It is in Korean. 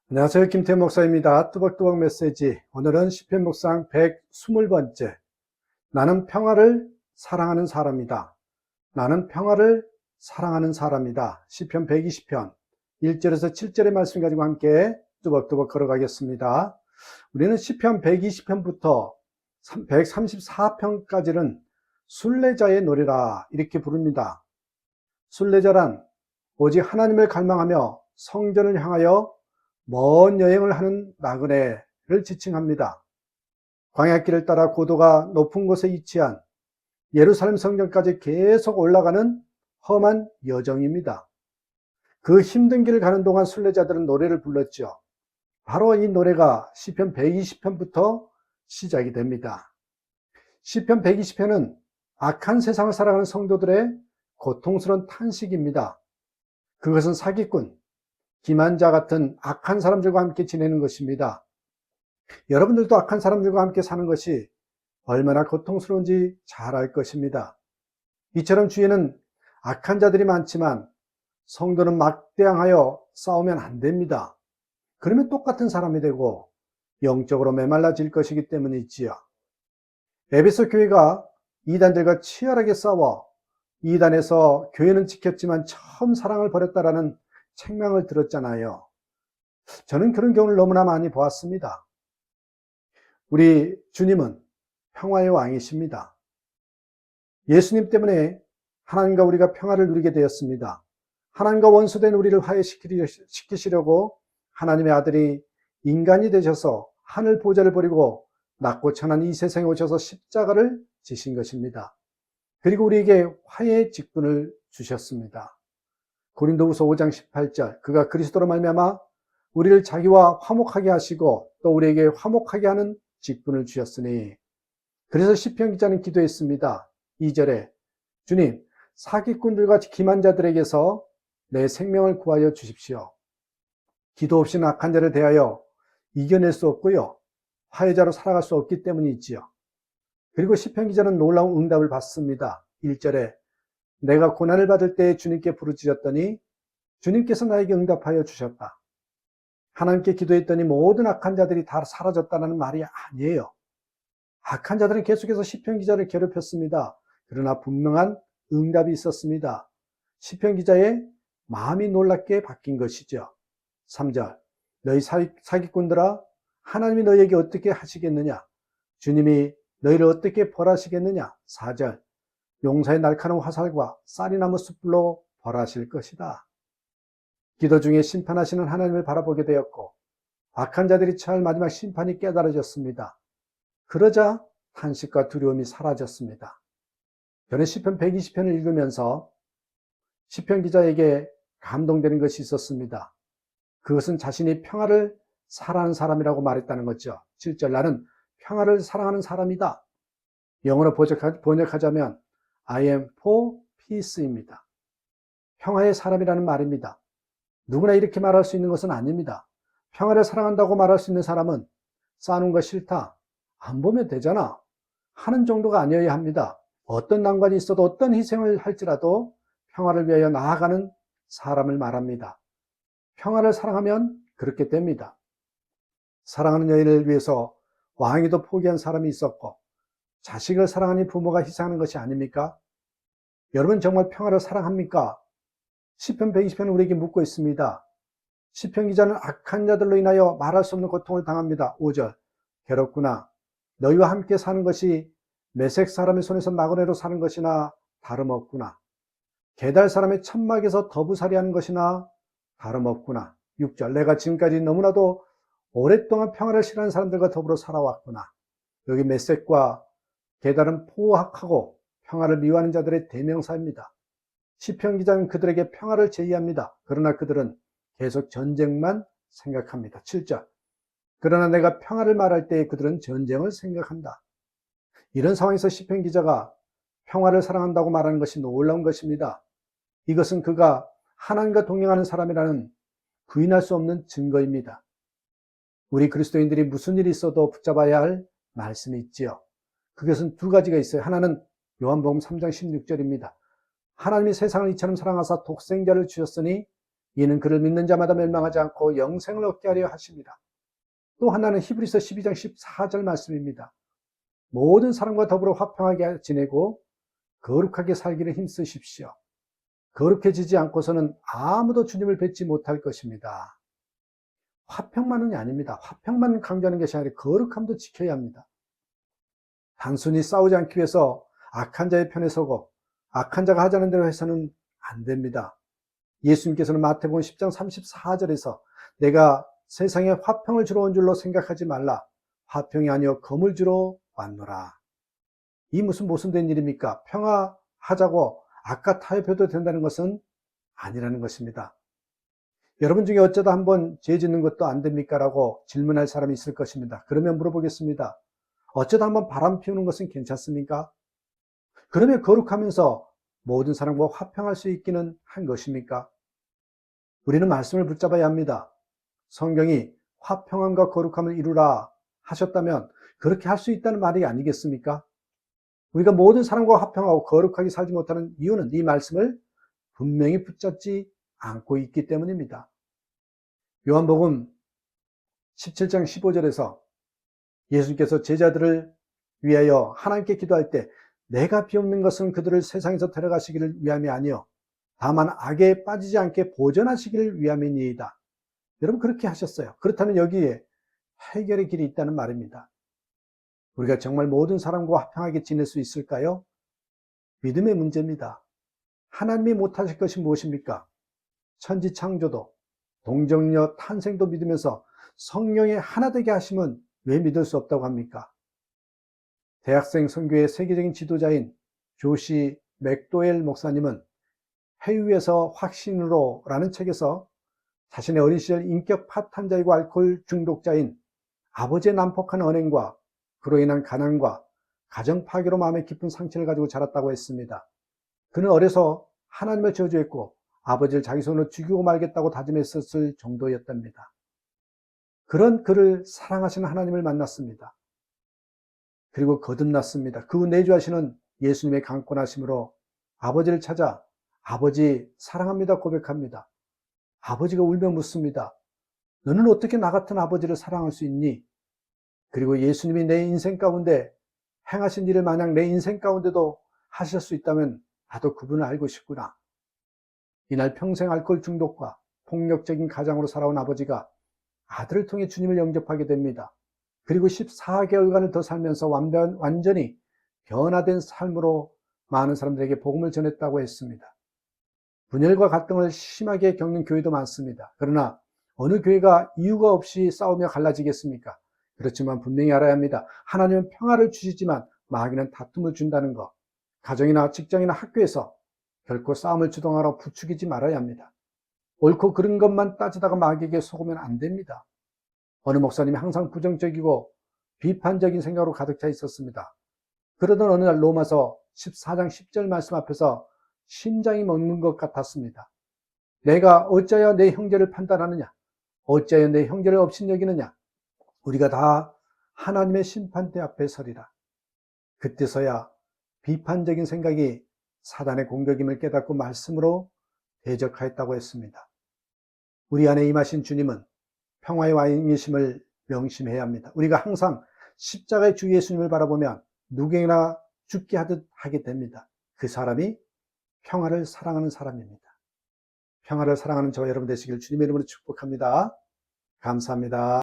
안녕하세요. 김태현 목사입니다. 뚜벅뚜벅 메시지. 오늘은 시편 묵상 120번째. 나는 평화를 사랑하는 사람이다. 나는 평화를 사랑하는 사람이다. 시편 120편 1절에서 7절의 말씀 가지고 함께 뚜벅뚜벅 걸어가겠습니다. 우리는 시편 120편부터 134편까지는 순례자의 노래라 이렇게 부릅니다. 순례자란 오직 하나님을 갈망하며 성전을 향하여 먼 여행을 하는 나그네를 지칭합니다. 광야길을 따라 고도가 높은 곳에 위치한 예루살렘 성전까지 계속 올라가는 험한 여정입니다. 그 힘든 길을 가는 동안 순례자들은 노래를 불렀죠. 바로 이 노래가 시편 120편부터 시작이 됩니다. 시편 120편은 악한 세상을 살아가는 성도들의 고통스러운 탄식입니다. 그것은 사기꾼, 기만자 같은 악한 사람들과 함께 지내는 것입니다. 여러분들도 악한 사람들과 함께 사는 것이 얼마나 고통스러운지 잘 알 것입니다. 이처럼 주위에는 악한 자들이 많지만 성도는 막대항하여 싸우면 안 됩니다. 그러면 똑같은 사람이 되고 영적으로 메말라질 것이기 때문이지요. 에베소 교회가 이단들과 치열하게 싸워 이단에서 교회는 지켰지만 처음 사랑을 버렸다라는 책망을 들었잖아요. 저는 그런 경우를 너무나 많이 보았습니다. 우리 주님은 평화의 왕이십니다. 예수님 때문에 하나님과 우리가 평화를 누리게 되었습니다. 하나님과 원수된 우리를 화해시키시려고 하나님의 아들이 인간이 되셔서 하늘 보좌를 버리고 낮고 천한 이 세상에 오셔서 십자가를 지신 것입니다. 그리고 우리에게 화해의 직분을 주셨습니다. 고린도후서 5장 18절 그가 그리스도로 말미암아 우리를 자기와 화목하게 하시고 또 우리에게 화목하게 하는 직분을 주셨으니 그래서 시편 기자는 기도했습니다. 2절에 주님 사기꾼들과 기만자들에게서 내 생명을 구하여 주십시오. 기도 없이는 악한 자를 대하여 이겨낼 수 없고요. 화해자로 살아갈 수 없기 때문이지요. 그리고 시편 기자는 놀라운 응답을 받습니다. 1절에 내가 고난을 받을 때 주님께 부르짖었더니 주님께서 나에게 응답하여 주셨다. 하나님께 기도했더니 모든 악한 자들이 다 사라졌다는 말이 아니에요. 악한 자들은 계속해서 시편 기자를 괴롭혔습니다. 그러나 분명한 응답이 있었습니다. 시편 기자의 마음이 놀랍게 바뀐 것이죠. 3절 너희 사기꾼들아 하나님이 너희에게 어떻게 하시겠느냐? 주님이 너희를 어떻게 벌하시겠느냐? 4절 용사의 날카로운 화살과 쌀이나무 숯불로 벌하실 것이다. 기도 중에 심판하시는 하나님을 바라보게 되었고 악한 자들이 처할 마지막 심판이 깨달아졌습니다. 그러자 탄식과 두려움이 사라졌습니다. 저는 시편 120편을 읽으면서 시편 기자에게 감동되는 것이 있었습니다. 그것은 자신이 평화를 사랑하는 사람이라고 말했다는 거죠. 7절 나는 평화를 사랑하는 사람이다. 영어로 번역하자면 I am for peace입니다. 평화의 사람이라는 말입니다. 누구나 이렇게 말할 수 있는 것은 아닙니다. 평화를 사랑한다고 말할 수 있는 사람은 싸우는 거 싫다. 안 보면 되잖아. 하는 정도가 아니어야 합니다. 어떤 난관이 있어도 어떤 희생을 할지라도 평화를 위하여 나아가는 사람을 말합니다. 평화를 사랑하면 그렇게 됩니다. 사랑하는 여인을 위해서 왕이도 포기한 사람이 있었고 자식을 사랑하는 부모가 희생하는 것이 아닙니까? 여러분 정말 평화를 사랑합니까? 시편 120편은 우리에게 묻고 있습니다. 시편 기자는 악한 자들로 인하여 말할 수 없는 고통을 당합니다. 5절 괴롭구나. 너희와 함께 사는 것이 메색 사람의 손에서 나그네로 사는 것이나 다름없구나. 게달 사람의 천막에서 더부살이하는 것이나 다름없구나. 6절 내가 지금까지 너무나도 오랫동안 평화를 싫어하는 사람들과 더불어 살아왔구나. 여기 메색과 게달은 포악하고 평화를 미워하는 자들의 대명사입니다. 시편 기자는 그들에게 평화를 제의합니다. 그러나 그들은 계속 전쟁만 생각합니다. 7절 그러나 내가 평화를 말할 때 그들은 전쟁을 생각한다. 이런 상황에서 시편 기자가 평화를 사랑한다고 말하는 것이 놀라운 것입니다. 이것은 그가 하나님과 동행하는 사람이라는 부인할 수 없는 증거입니다. 우리 그리스도인들이 무슨 일이 있어도 붙잡아야 할 말씀이 있지요. 그것은 두 가지가 있어요. 하나는 요한복음 3장 16절입니다. 하나님이 세상을 이처럼 사랑하사 독생자를 주셨으니 이는 그를 믿는 자마다 멸망하지 않고 영생을 얻게 하려 하십니다. 또 하나는 히브리서 12장 14절 말씀입니다. 모든 사람과 더불어 화평하게 지내고 거룩하게 살기를 힘쓰십시오. 거룩해지지 않고서는 아무도 주님을 뵙지 못할 것입니다. 화평만은 아닙니다. 화평만 강조하는 것이 아니라 거룩함도 지켜야 합니다. 단순히 싸우지 않기 위해서 악한 자의 편에 서고 악한 자가 하자는 대로 해서는 안 됩니다. 예수님께서는 마태복음 10장 34절에서 내가 세상에 화평을 주러 온 줄로 생각하지 말라. 화평이 아니요 검을 주러 왔노라. 이 무슨 모순된 일입니까? 평화하자고 악과 타협해도 된다는 것은 아니라는 것입니다. 여러분 중에 어쩌다 한번 죄 짓는 것도 안 됩니까? 라고 질문할 사람이 있을 것입니다. 그러면 물어보겠습니다. 어쩌다 한번 바람 피우는 것은 괜찮습니까? 그러면 거룩하면서 모든 사람과 화평할 수 있기는 한 것입니까? 우리는 말씀을 붙잡아야 합니다. 성경이 화평함과 거룩함을 이루라 하셨다면 그렇게 할 수 있다는 말이 아니겠습니까? 우리가 모든 사람과 화평하고 거룩하게 살지 못하는 이유는 이 말씀을 분명히 붙잡지 않고 있기 때문입니다. 요한복음 17장 15절에서 예수님께서 제자들을 위하여 하나님께 기도할 때 내가 비옵는 것은 그들을 세상에서 데려가시기를 위함이 아니요 다만 악에 빠지지 않게 보존하시기를 위함이니이다. 여러분 그렇게 하셨어요. 그렇다면 여기에 해결의 길이 있다는 말입니다. 우리가 정말 모든 사람과 화평하게 지낼 수 있을까요? 믿음의 문제입니다. 하나님이 못하실 것이 무엇입니까? 천지 창조도, 동정녀 탄생도 믿으면서 성령의 하나 되게 하심은 왜 믿을 수 없다고 합니까? 대학생 선교의 세계적인 지도자인 조시 맥도웰 목사님은 해유에서 확신으로 라는 책에서 자신의 어린 시절 인격 파탄자이고 알코올 중독자인 아버지의 난폭한 언행과 그로 인한 가난과 가정 파괴로 마음에 깊은 상처를 가지고 자랐다고 했습니다. 그는 어려서 하나님을 저주했고 아버지를 자기 손으로 죽이고 말겠다고 다짐했었을 정도였답니다. 그런 그를 사랑하시는 하나님을 만났습니다. 그리고 거듭났습니다. 그 후 내주하시는 예수님의 강권하심으로 아버지를 찾아 아버지 사랑합니다 고백합니다. 아버지가 울며 묻습니다. 너는 어떻게 나 같은 아버지를 사랑할 수 있니? 그리고 예수님이 내 인생 가운데 행하신 일을 마냥 내 인생 가운데도 하실 수 있다면 나도 그분을 알고 싶구나. 이날 평생 알코올 중독과 폭력적인 가장으로 살아온 아버지가 아들을 통해 주님을 영접하게 됩니다. 그리고 14개월간을 더 살면서 완전히 변화된 삶으로 많은 사람들에게 복음을 전했다고 했습니다. 분열과 갈등을 심하게 겪는 교회도 많습니다. 그러나 어느 교회가 이유가 없이 싸우며 갈라지겠습니까? 그렇지만 분명히 알아야 합니다. 하나님은 평화를 주시지만 마귀는 다툼을 준다는 것. 가정이나 직장이나 학교에서 결코 싸움을 주동하러 부추기지 말아야 합니다. 옳고 그른 것만 따지다가 마귀에게 속으면 안 됩니다. 어느 목사님이 항상 부정적이고 비판적인 생각으로 가득 차 있었습니다. 그러던 어느 날 로마서 14장 10절 말씀 앞에서 심장이 멎는 것 같았습니다. 내가 어찌하여 내 형제를 판단하느냐? 어찌하여 내 형제를 업신여기느냐? 우리가 다 하나님의 심판대 앞에 서리라. 그때서야 비판적인 생각이 사단의 공격임을 깨닫고 말씀으로 대적하였다고 했습니다. 우리 안에 임하신 주님은 평화의 왕이심을 명심해야 합니다. 우리가 항상 십자가의 주 예수님을 바라보면 누구에게나 죽게 하듯 하게 됩니다. 그 사람이 평화를 사랑하는 사람입니다. 평화를 사랑하는 저와 여러분 되시길 주님의 이름으로 축복합니다. 감사합니다.